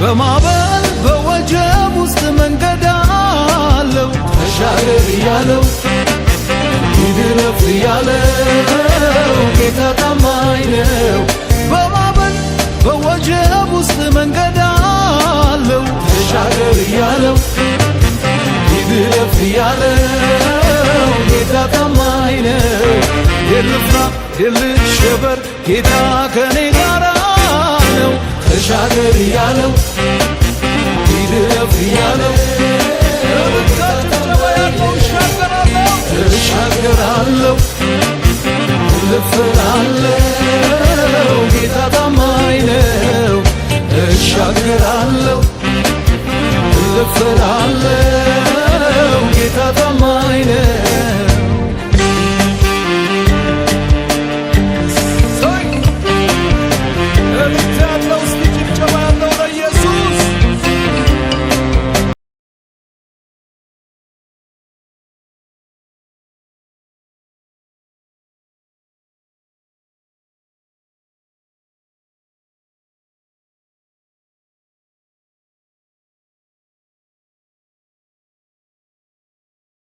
በማዕበል በወጀብ ውስጥ መንገድ አለው ተሻገር እያለው ይድረፍ እያለው ጌታ ታማኝ ነው። በማዕበል በወጀብ ውስጥ መንገድ አለው ተሻገር እያለው ይድረፍ እያለው ጌታ ታማኝ ነው። የልፍራ የልሸበር ጌታ ከኔ ጋር ነው ተሻገር እያለው ይድረፍ እያለው እሻገራለሁ እልፍራለሁ ጌታ ታማኝ ነው። እሻገራለሁ እልፍራለሁ ጌታ ታማኝ ነው።